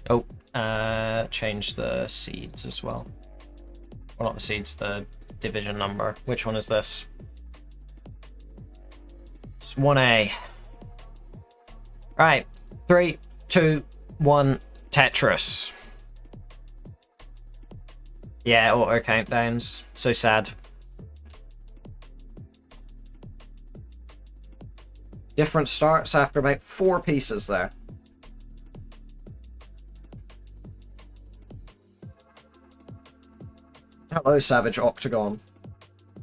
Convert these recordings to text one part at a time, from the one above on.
Oh, change the seeds as well. Well, not the seeds, the division number. Which one is this? It's 1A. Right, 3, 2, 1, Tetris. Yeah, auto countdowns. So sad. Different starts after about 4 pieces there. Hello, Savage Octagon.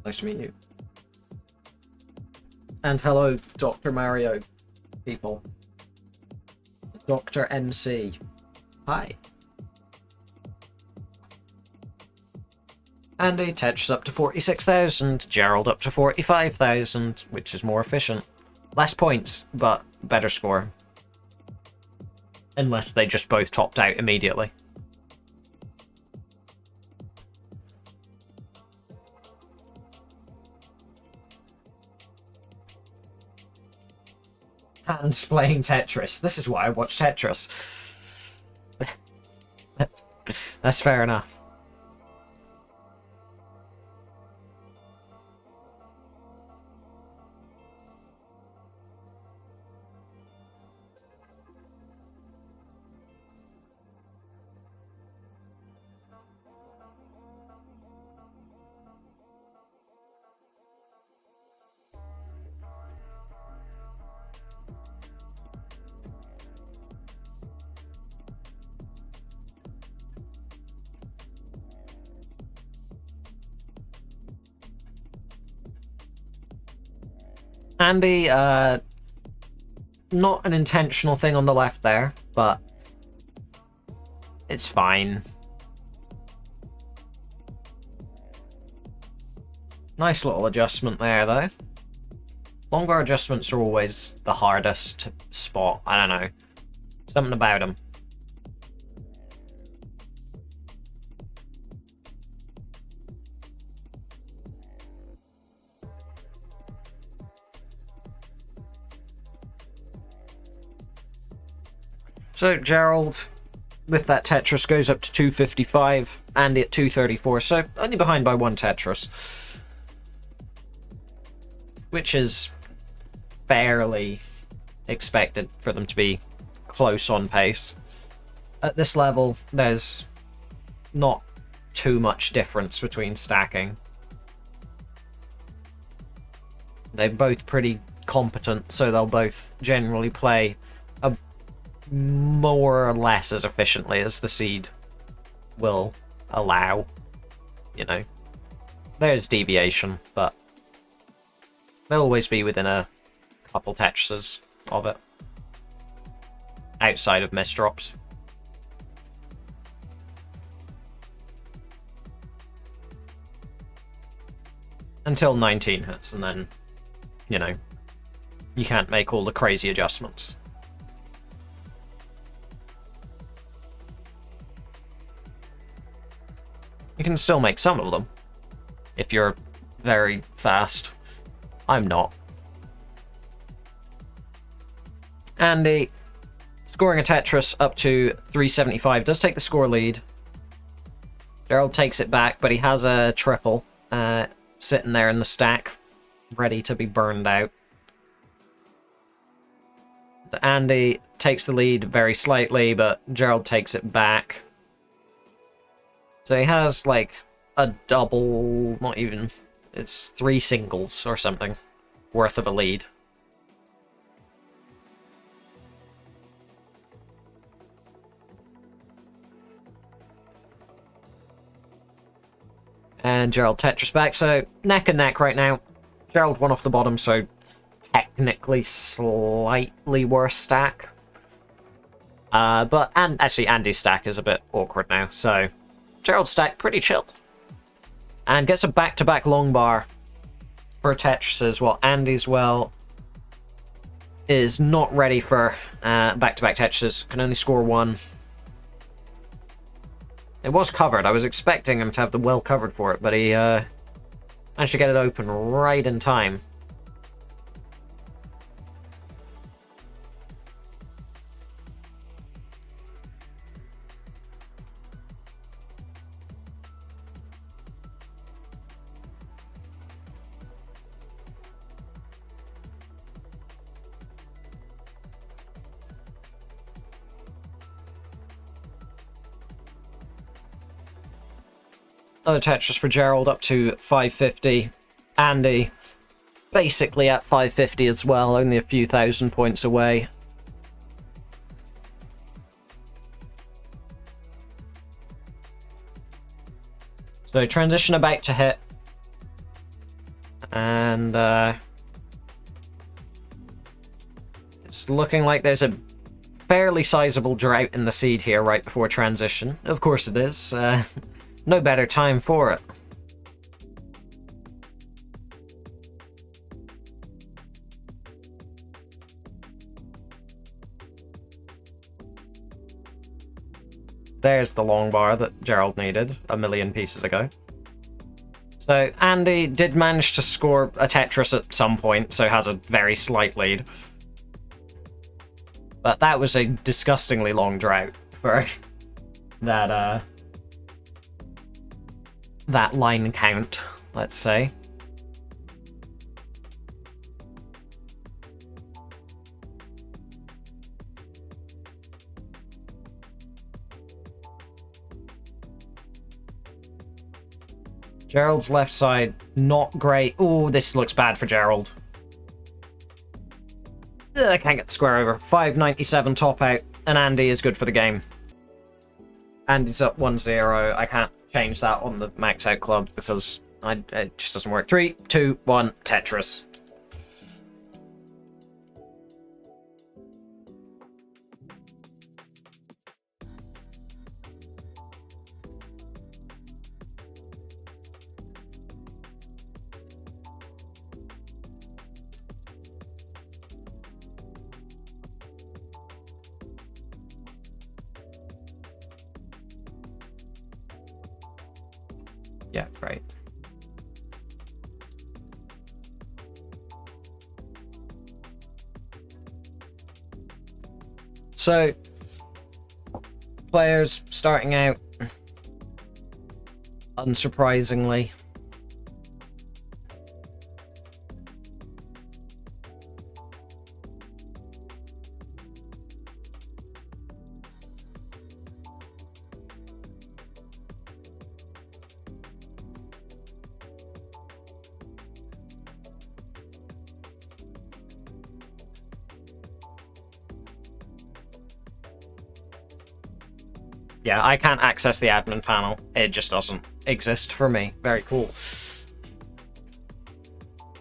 Nice to meet you. And hello, Dr. Mario people. Dr. MC. Hi. Andy, Tetris up to 46,000, Gerald up to 45,000, which is more efficient. Less points, but better score. Unless they just both topped out immediately. Hands playing Tetris. This is why I watch Tetris. That's fair enough. Andy, not an intentional thing on the left there, but it's fine. Nice little adjustment there, though. Longer adjustments are always the hardest to spot. I don't know. Something about them. So Gerald, with that Tetris, goes up to 255, Andy at 234, so only behind by 1 Tetris. Which is fairly expected for them to be close on pace. At this level, there's not too much difference between stacking. They're both pretty competent, so they'll both generally play more or less as efficiently as the seed will allow. You know, there's deviation, but they'll always be within a couple Tetrises of it, outside of misdrops. Until 19 hits, and then, you know, you can't make all the crazy adjustments. You can still make some of them, if you're very fast. I'm not. Andy, scoring a Tetris up to 375, does take the score lead. Gerald takes it back, but he has a triple sitting there in the stack, ready to be burned out. Andy takes the lead very slightly, but Gerald takes it back. So he has, like, a double, not even, it's 3 singles or something worth of a lead. And Gerald Tetris back, so neck and neck right now. Gerald one off the bottom, so technically slightly worse stack. And actually Andy's stack is a bit awkward now, so Gerald's stack pretty chill. And gets a back-to-back long bar for Tetris, while Andy's, well, is not ready for back-to-back Tetrises. Can only score 1. It was covered. I was expecting him to have the well covered for it, but he managed to get it open right in time. Another Tetris for Gerald up to 550. Andy basically at 550 as well, only a few thousand points away. So transition about to hit. And it's looking like there's a fairly sizable drought in the seed here right before transition. Of course it is. No better time for it. There's the long bar that Gerald needed a million pieces ago. So Andy did manage to score a Tetris at some point, so has a very slight lead. But that was a disgustingly long drought for that that line count, let's say. Gerald's left side, not great. Oh, this looks bad for Gerald. I can't get the square over. 597 top out, and Andy is good for the game. Andy's up 1-0. I can't change that on the max out club because it just doesn't work. 3, 2, 1, Tetris. Yeah, great. So, players starting out, unsurprisingly. Yeah, I can't access the admin panel. It just doesn't exist for me. Very cool.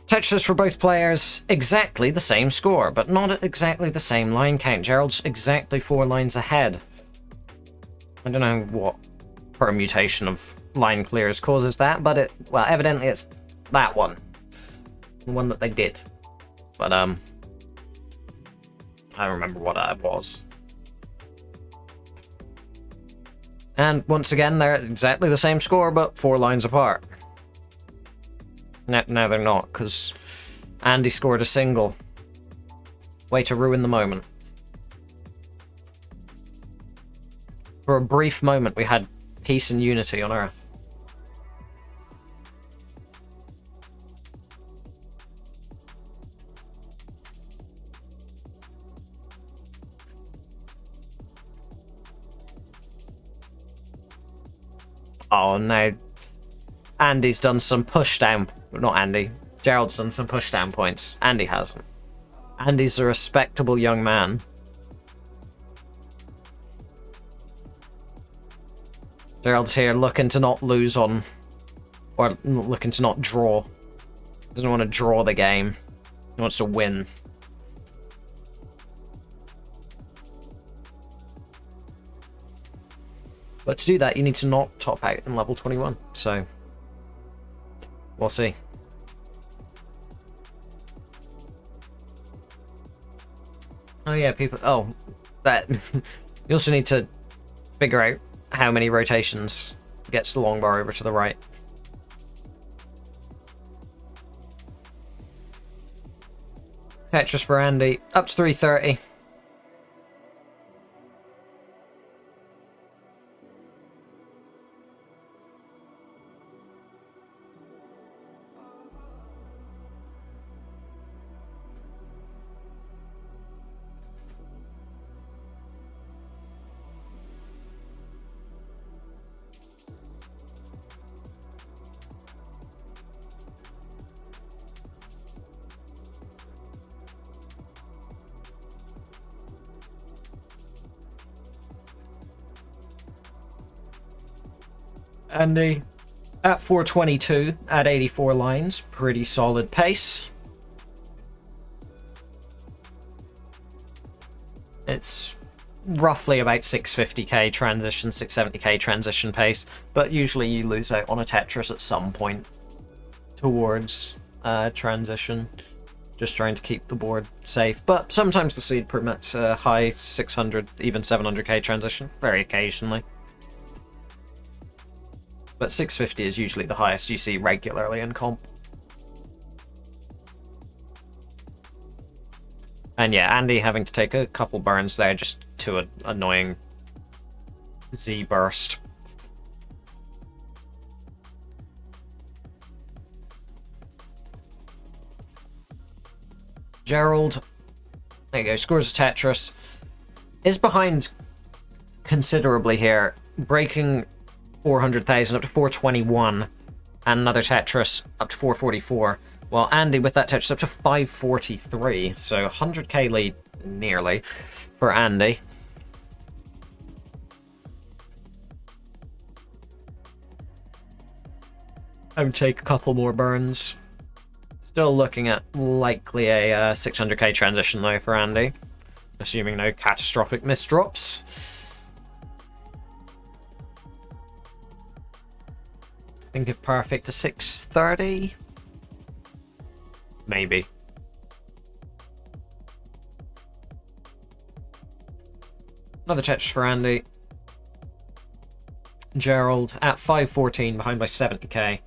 Tetris for both players, exactly the same score, but not at exactly the same line count. Gerald's exactly 4 lines ahead. I don't know what permutation of line clears causes that, but well, evidently it's that one. The one that they did. But, I don't remember what that was. And once again, they're exactly the same score, but 4 lines apart. No, they're not, because Andy scored a single. Way to ruin the moment. For a brief moment, we had peace and unity on Earth. Oh no. Andy's done some push down. Not Andy. Gerald's done some push down points. Andy hasn't. Andy's a respectable young man. Gerald's here looking to not lose on. Or looking to not draw. Doesn't want to draw the game. He wants to win. But to do that, you need to not top out in level 21. So, we'll see. Oh yeah, people... Oh, that... You also need to figure out how many rotations gets the long bar over to the right. Tetris for Andy. Up to 330. Andy at 422 at 84 lines. Pretty solid pace. It's roughly about 650k transition, 670k transition pace, but usually you lose out on a Tetris at some point towards transition, just trying to keep the board safe. But sometimes the seed permits a high 600, even 700k transition, very occasionally. But 650 is usually the highest you see regularly in comp. And yeah, Andy having to take a couple burns there just to an annoying Z burst. Gerald, there you go, scores a Tetris. Is behind considerably here, breaking 400,000 up to 421, and another Tetris up to 444. While Andy with that Tetris up to 543, so 100k lead nearly for Andy. I would take a couple more burns. Still looking at likely a 600k transition though for Andy, assuming no catastrophic misdrops. Think if perfect to 630. Maybe. Another Tetris for Andy. Gerald at 514, behind by 70k.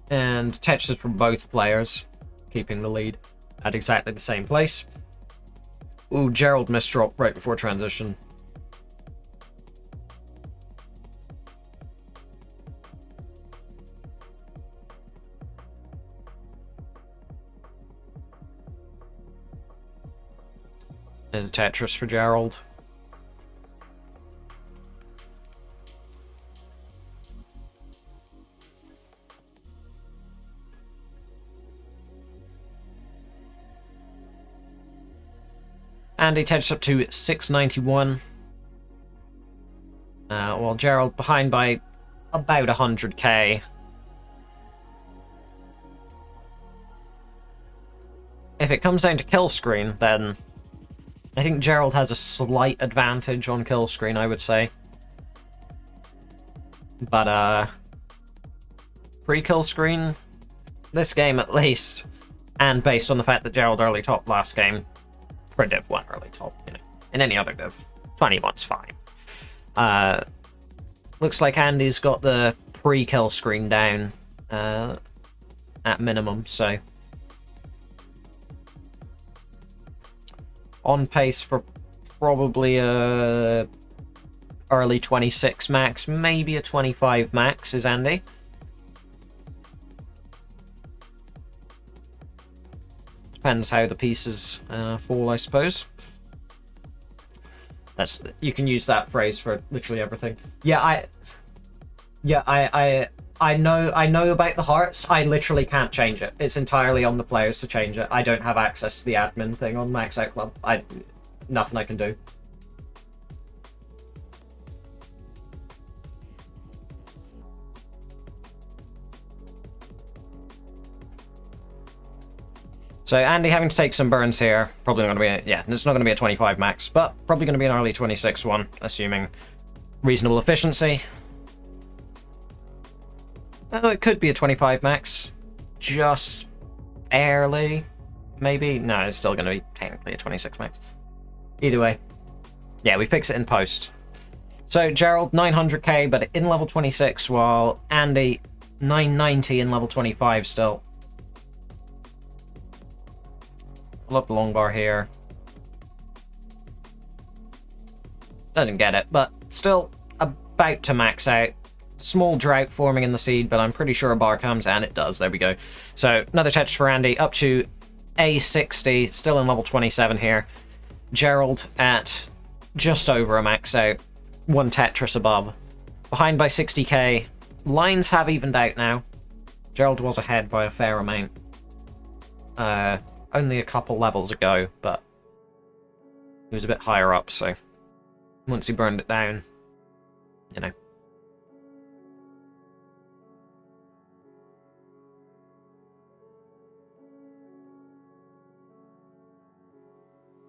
And Tetris from both players, keeping the lead at exactly the same place. Ooh, Gerald misdrop right before transition. There's a Tetris for Gerald. Andy Tetris up to 691. While Gerald behind by about 100k. If it comes down to kill screen, then I think Gerald has a slight advantage on kill screen, I would say. But pre-kill screen, this game at least, and based on the fact that Gerald early top last game, for Div 1 early top, you know, in any other Div, 21's fine. Looks like Andy's got the pre-kill screen down at minimum, so on pace for probably a early 26 max, maybe a 25 max is Andy. Depends how the pieces fall, I suppose. You can use that phrase for literally everything. I know about the hearts. I literally can't change it. It's entirely on the players to change it. I don't have access to the admin thing on Max Out Club. Nothing I can do. So Andy having to take some burns here. Probably not going to be it's not going to be a 25 max, but probably going to be an early 26 one, assuming reasonable efficiency. Oh, it could be a 25 max. Just barely. Maybe. No, it's still going to be technically a 26 max. Either way. Yeah, we fix it in post. So Gerald, 900k, but in level 26, while Andy, 990 in level 25 still. Pull up the long bar here. Doesn't get it, but still about to max out. Small drought forming in the seed, but I'm pretty sure a bar comes, and it does. There we go. So another Tetris for Andy, up to A60, still in level 27 here. Gerald at just over a max out, one Tetris above. Behind by 60k. Lines have evened out now. Gerald was ahead by a fair amount. Only a couple levels ago, but he was a bit higher up, so once he burned it down, you know,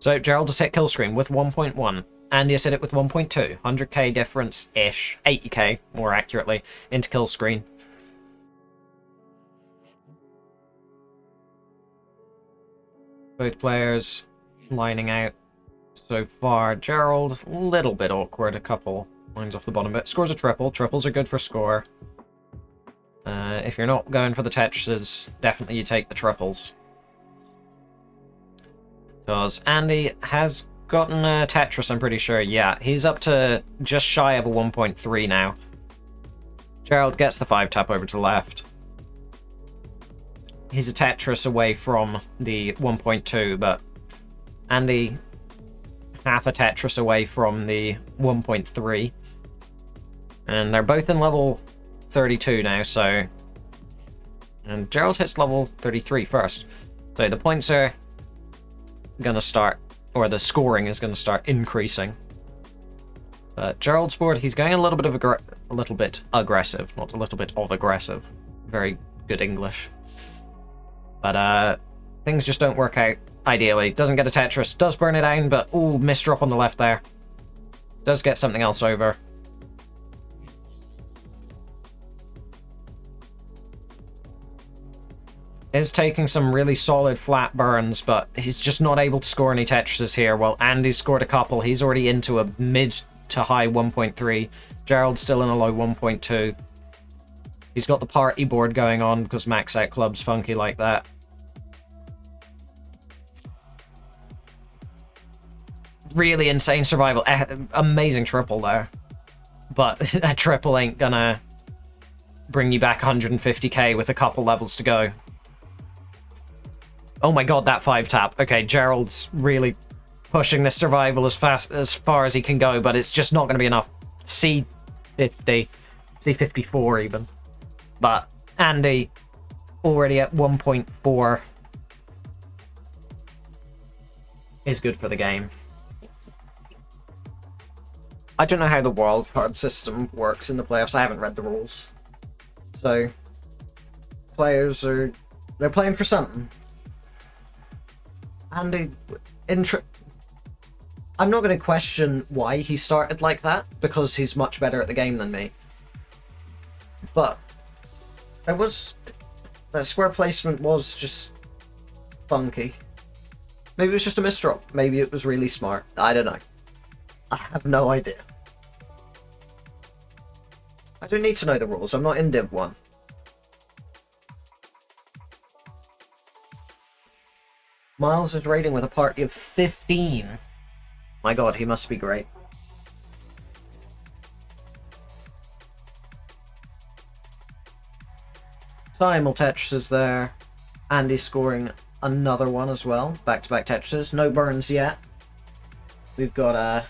So Gerald has hit kill screen with 1.1. Andy has hit it with 1.2. 100k difference-ish. 80k, more accurately, into kill screen. Both players lining out so far. Gerald, a little bit awkward, a couple lines off the bottom, but scores a triple. Triples are good for score. If you're not going for the Tetrises, definitely you take the triples. Because Andy has gotten a Tetris, I'm pretty sure. Yeah, he's up to just shy of a 1.3 now. Gerald gets the 5-tap over to the left. He's a Tetris away from the 1.2, but Andy half a Tetris away from the 1.3. And they're both in level 32 now, so... And Gerald hits level 33 first. So the points are gonna start, or the scoring is gonna start increasing. But Gerald's board, he's going a little bit aggressive, not a little bit of aggressive. Very good English. But things just don't work out ideally. Doesn't get a Tetris, does burn it down, but ooh, missed drop on the left there. Does get something else over. Is taking some really solid flat burns, but he's just not able to score any Tetrises here. Well, Andy's scored a couple. He's already into a mid to high 1.3. Gerald's still in a low 1.2. He's got the party board going on because max out club's funky like that. Really insane survival. Amazing triple there. But a triple ain't gonna bring you back 150k with a couple levels to go. Oh my god, that 5-tap. Okay, Gerald's really pushing this survival as far as he can go, but it's just not going to be enough. C50, C54 even. But Andy already at 1.4 is good for the game. I don't know how the wildcard system works in the playoffs. I haven't read the rules. So, players they're playing for something. Andy, I'm not going to question why he started like that, because he's much better at the game than me. But that square placement was just funky. Maybe it was just a misdrop. Maybe it was really smart. I don't know. I have no idea. I don't need to know the rules. I'm not in Div 1. Miles is raiding with a party of 15. My god, he must be great. Simul Tetris is there. Andy's scoring another one as well. Back-to-back Tetrises. No burns yet. We've got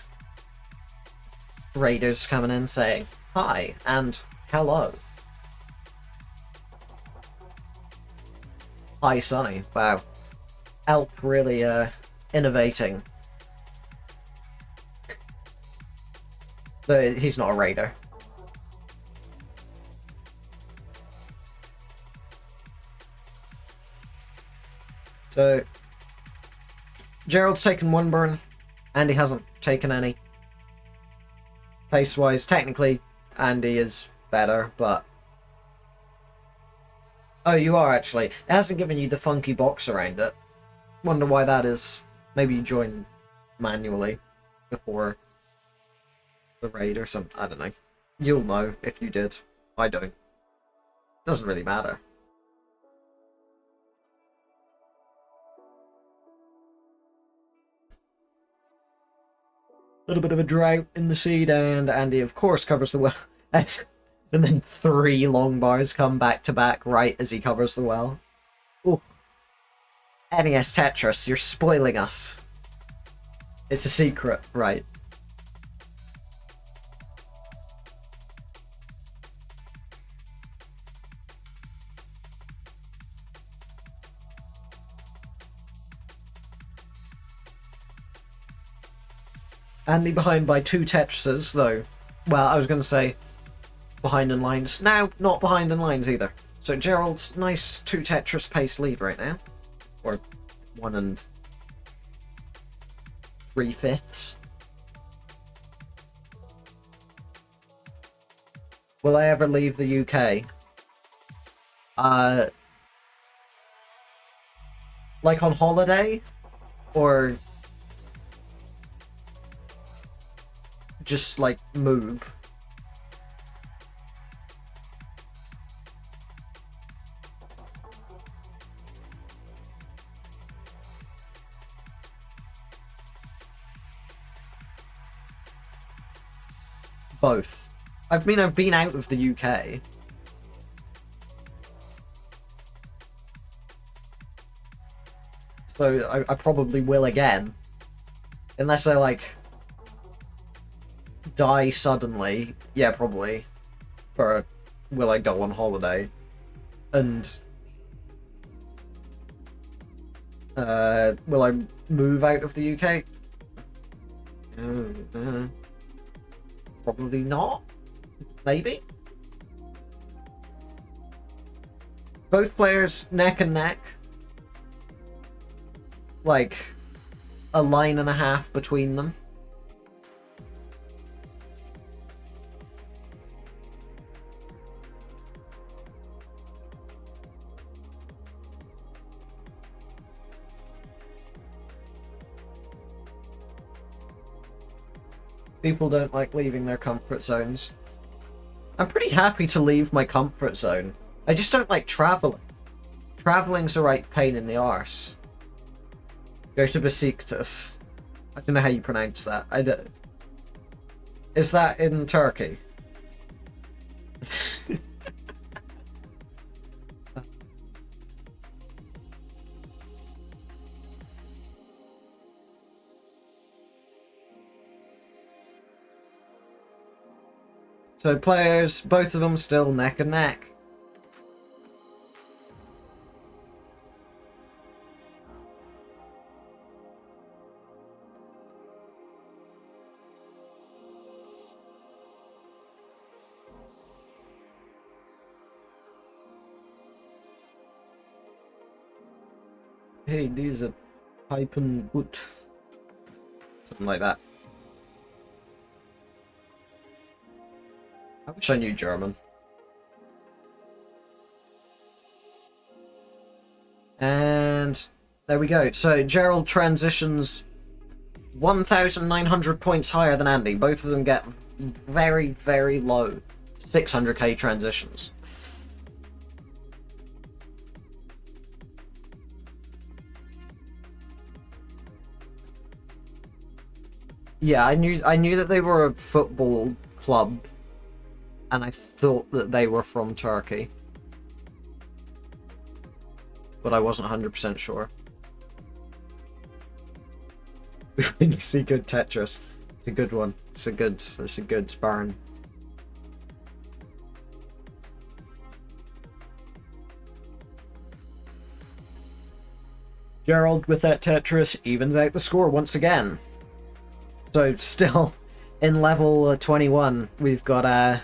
raiders coming in saying hi and hello. Hi, Sonny. Wow. Elp really innovating. But he's not a raider. So Gerald's taken one burn, Andy hasn't taken any. Pace-wise, technically, Andy is better, but... Oh, you are actually. It hasn't given you the funky box around it. Wonder why that is. Maybe you joined manually before the raid or something. I don't know. You'll know if you did. I don't. Doesn't really matter. Little bit of a drought in the seed, and Andy of course covers the well. And then 3 long bars come back to back right as he covers the well. Ooh. NES Tetris, you're spoiling us. It's a secret, right? Andy behind by 2 Tetrises, though. Well, I was going to say behind in lines. Now, not behind in lines either. So Gerald's nice 2 Tetris pace lead right now. Or 1 and 3/5. Will I ever leave the UK? Like on holiday? Or just like move? Both. I've been out of the UK. So I probably will again. Unless I, like, die suddenly. Yeah, probably. Or will I go on holiday? And will I move out of the UK? Probably not. Maybe. Both players neck and neck. Like, a line and a half between them. People don't like leaving their comfort zones. I'm pretty happy to leave my comfort zone. I just don't like traveling. Traveling's a right pain in the arse. Go to Besiktas. I don't know how you pronounce that. Is that in Turkey? So players, both of them still neck and neck. Hey, diese Pipen gut. Something like that. I wish I knew German. And there we go. So Gerald transitions 1,900 points higher than Andy. Both of them get very, very low 600k transitions. Yeah, I knew that they were a football club. And I thought that they were from Turkey. But I wasn't 100% sure. We really see good Tetris. It's a good one. It's a good burn. Gerald with that Tetris evens out the score once again. So still in level 21, we've got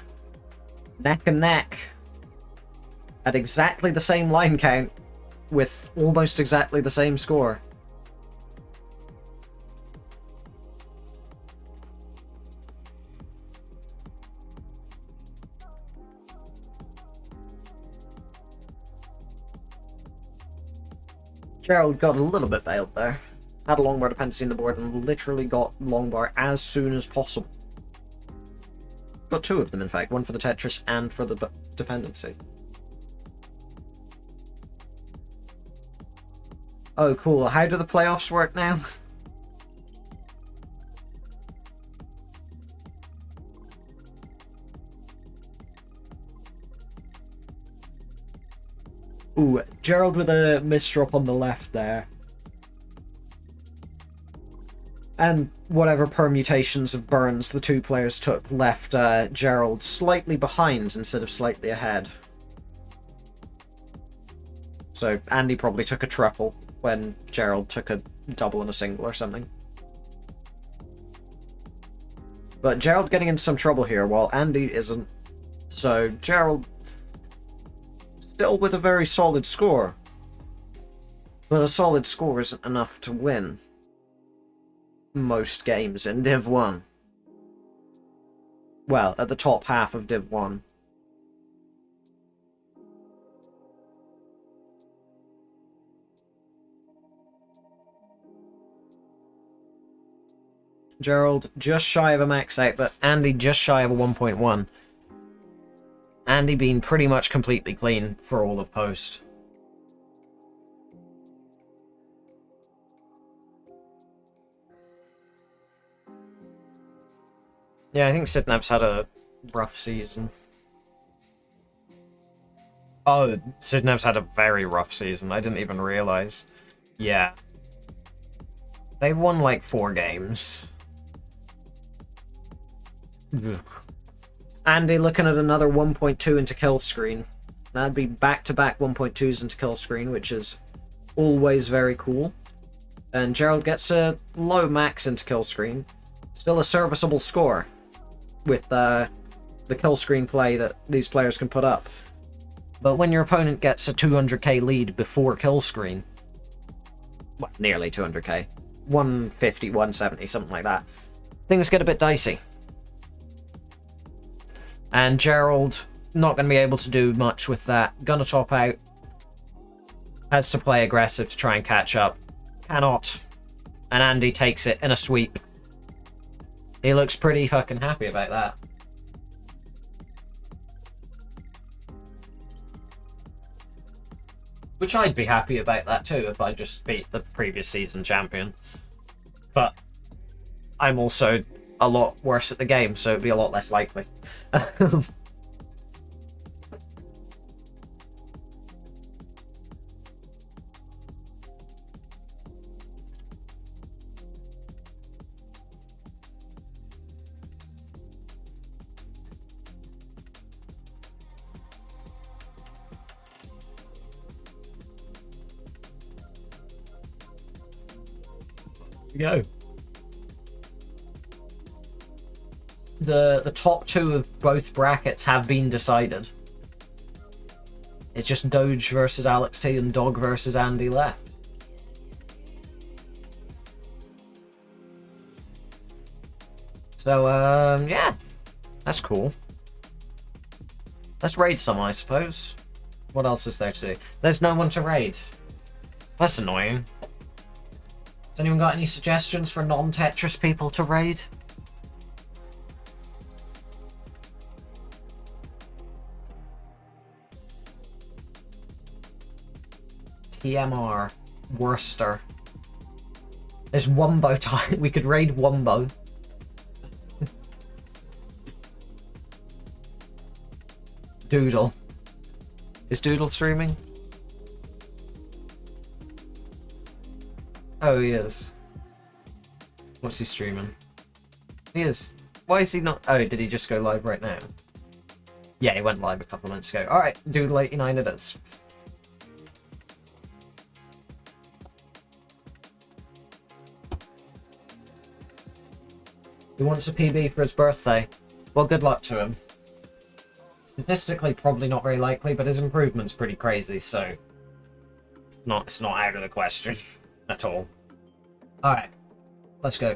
neck and neck at exactly the same line count with almost exactly the same score. Gerald got a little bit bailed there. Had a long bar dependency in the board and literally got long bar as soon as possible. Got two of them, in fact. One for the Tetris and for the dependency. Oh, cool. How do the playoffs work now? Ooh, Gerald with a misdrop on the left there. And whatever permutations of burns the two players took left Gerald slightly behind instead of slightly ahead. So Andy probably took a triple when Gerald took a double and a single or something. But Gerald getting into some trouble here while Andy isn't. So Gerald still with a very solid score. But a solid score isn't enough to win. most games in Div 1. Well, at the top half of Div 1. Gerald just shy of a max out, but Andy just shy of a 1.1. Andy being pretty much completely clean for all of post. Yeah, I think Sidnev's had a rough season. Oh, Sidnev's had a very rough season. I didn't even realize. Yeah. They won like 4 games. Ugh. Andy looking at another 1.2 into kill screen. That'd be back-to-back 1.2s into kill screen, which is always very cool. And Gerald gets a low max into kill screen. Still a serviceable score with the kill screen play that these players can put up. But when your opponent gets a 200k lead before kill screen, well, nearly 200k, 150, 170, something like that, things get a bit dicey. And Gerald not going to be able to do much with that. Gonna top out. Has to play aggressive to try and catch up. Cannot. And Andy takes it in a sweep. He looks pretty fucking happy about that. Which I'd be happy about that too if I just beat the previous season champion. But I'm also a lot worse at the game, so it'd be a lot less likely. Go. The top 2 of both brackets have been decided. It's just Doge versus Alex T and Dog versus Andy left. So, yeah. That's cool. Let's raid someone, I suppose. What else is there to do? There's no one to raid. That's annoying. Has anyone got any suggestions for non-Tetris people to raid? TMR. Worcester. There's Wumbo time. We could raid Wumbo. Doodle. Is Doodle streaming? Oh, he is. What's he streaming? He is. Why is he not? Oh, did he just go live right now? Yeah, he went live a couple of minutes ago. Alright, Doodle 89 it is. He wants a PB for his birthday. Well, good luck to him. Statistically, probably not very likely, but his improvement's pretty crazy, so it's not out of the question at all. Alright, let's go.